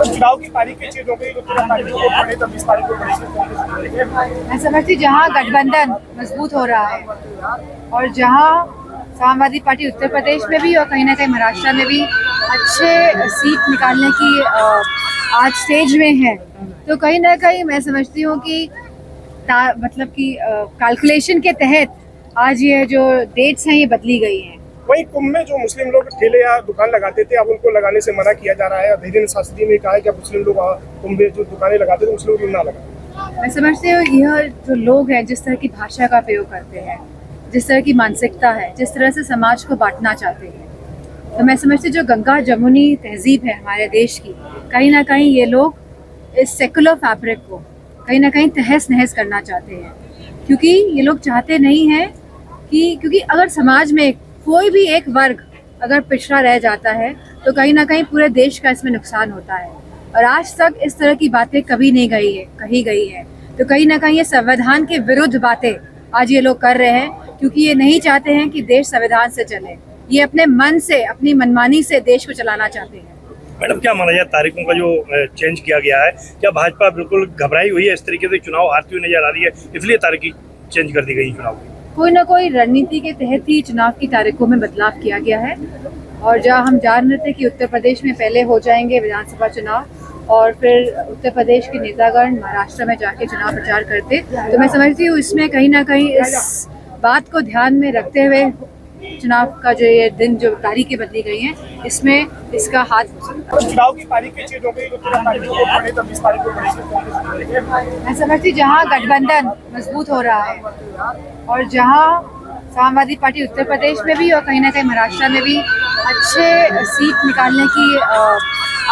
चुनाव की तारीखें चेंज हो गई तो 13 तारीख को पड़े तो 20 तारीख को पड़ेगी। मैं समझती जहाँ गठबंधन मजबूत हो रहा है और जहाँ समाजवादी पार्टी उत्तर प्रदेश में भी और कहीं ना कहीं महाराष्ट्र में भी अच्छे सीट निकालने की आज स्टेज में है, तो कहीं ना कहीं मैं समझती हूँ कि मतलब कि कैलकुलेशन के तहत आज ये जो डेट्स हैं ये बदली गई हैं। वहीं कुंभ में जो मुस्लिम लोग ठेले या दुकान लगाते थे अब उनको लगाने से मना किया जा रहा है। धीरेन्द्र शास्त्री ने कहा है कि अब मुस्लिम लोग कुंभ में जो दुकानें लगाते थे मुस्लिम लोग ना लगाए। मैं समझती हूँ यह जो लोग हैं जिस तरह की भाषा का प्रयोग करते हैं, जिस तरह की मानसिकता है, जिस तरह से समाज को बांटना चाहते हैं, तो मैं समझती हूँ जो गंगा जमुनी तहजीब है हमारे देश की, कहीं ना कहीं ये लोग इस सेकुलर फैब्रिक को कहीं ना कहीं तहस नहस करना चाहते हैं, क्योंकि ये लोग चाहते नहीं हैं कि क्योंकि अगर समाज में कोई भी एक वर्ग अगर पिछड़ा रह जाता है तो कहीं ना कहीं पूरे देश का इसमें नुकसान होता है। और आज तक इस तरह की बातें कभी नहीं कही गई है, तो कहीं ना कहीं ये संविधान के विरुद्ध बातें आज ये लोग कर रहे हैं, क्योंकि ये नहीं चाहते हैं कि देश संविधान से चले। ये अपने मन से, अपनी मनमानी से देश को चलाना चाहते हैं। मैडम, क्या माना जाए तारीखों का जो चेंज किया गया है, क्या भाजपा बिल्कुल घबराई हुई है इस तरीके से चुनाव हारती हुई नजर आ रही है, इसलिए तारीखें चेंज कर दी गई चुनाव की? कोई ना कोई रणनीति के तहत ही चुनाव की तारीखों में बदलाव किया गया है। और जहाँ हम जान रहे थे कि उत्तर प्रदेश में पहले हो जाएंगे विधानसभा चुनाव और फिर उत्तर प्रदेश के नेतागण महाराष्ट्र में जाके चुनाव प्रचार करते, तो मैं समझती हूँ इसमें कहीं ना कहीं इस बात को ध्यान में रखते हुए चुनाव का जो ये दिन जो तारीखें बदली गई हैं इसमें इसका हाथ हो सकता है। चुनाव की तारीखें चेंज हो गई तो 13 तारीख को पड़े तो 20 तारीख को पड़ेगी। मैं समझती जहाँ गठबंधन मजबूत हो रहा है और जहाँ समाजवादी पार्टी उत्तर प्रदेश में भी और कहीं ना कहीं महाराष्ट्र में भी अच्छे सीट निकालने की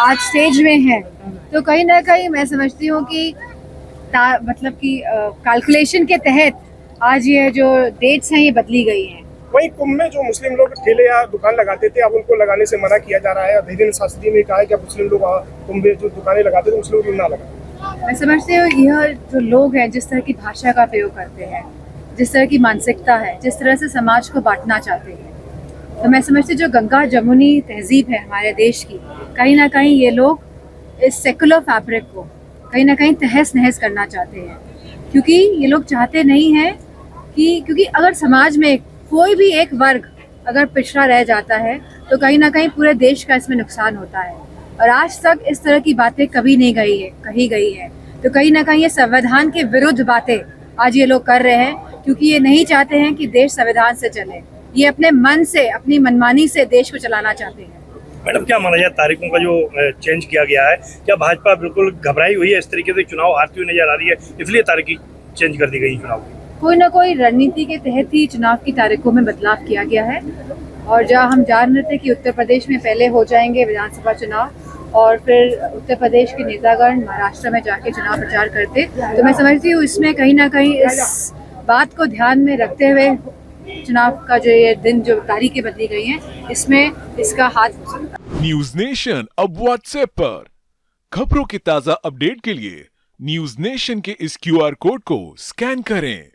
आज स्टेज में है, तो कहीं ना कहीं मैं समझती हूँ कि मतलब कि कैलकुलेशन के तहत आज ये जो डेट्स हैं ये बदली गई हैं। वहीं कुंभ में जो मुस्लिम लोग ठेले या दुकान लगाते थे अब उनको लगाने से मना किया जा रहा है। धीरेन्द्र शास्त्री ने कहा है कि अब मुस्लिम लोग कुंभ में जो दुकानें लगाते थे मुस्लिम लोग ना लगाए। मैं समझती हूँ यह जो लोग हैं जिस तरह की भाषा का प्रयोग करते हैं, जिस तरह की मानसिकता है, जिस तरह से समाज को बांटना चाहते हैं, तो मैं समझती जो गंगा जमुनी तहजीब है हमारे देश की, कहीं ना कहीं ये लोग इस सेकुलर फैब्रिक को कहीं ना कहीं तहस नहस करना चाहते हैं, क्योंकि ये लोग चाहते नहीं हैं कि क्योंकि अगर समाज में कोई भी एक वर्ग अगर पिछड़ा रह जाता है तो कहीं ना कहीं पूरे देश का इसमें नुकसान होता है। और आज तक इस तरह की बातें कभी नहीं कही गई है, तो कहीं ना कहीं ये संविधान के विरुद्ध बातें आज ये लोग कर रहे हैं, क्योंकि ये नहीं चाहते हैं कि देश संविधान से चले। ये अपने मन से, अपनी मनमानी से देश को चलाना चाहते हैं। मैडम, क्या माना जाए तारीखों का जो चेंज किया गया है, क्या भाजपा बिल्कुल घबराई हुई है इस तरीके से चुनाव हारती हुई नजर आ रही है, इसलिए तारीखें चेंज कर दी गई चुनाव की? कोई ना कोई रणनीति के तहत ही चुनाव की तारीखों में बदलाव किया गया है। और जहाँ हम जान रहे थे कि उत्तर प्रदेश में पहले हो जाएंगे विधानसभा चुनाव और फिर उत्तर प्रदेश के नेतागण महाराष्ट्र में जाके चुनाव प्रचार करते, तो मैं समझती हूँ इसमें कहीं ना कहीं इस बात को ध्यान में रखते हुए चुनाव का जो ये दिन जो तारीखें बदली गई हैं इसमें इसका हाथ हो सकता है। न्यूज नेशन अब व्हाट्सएप पर खबरों के ताजा अपडेट के लिए न्यूज नेशन के इस QR कोड को स्कैन करें।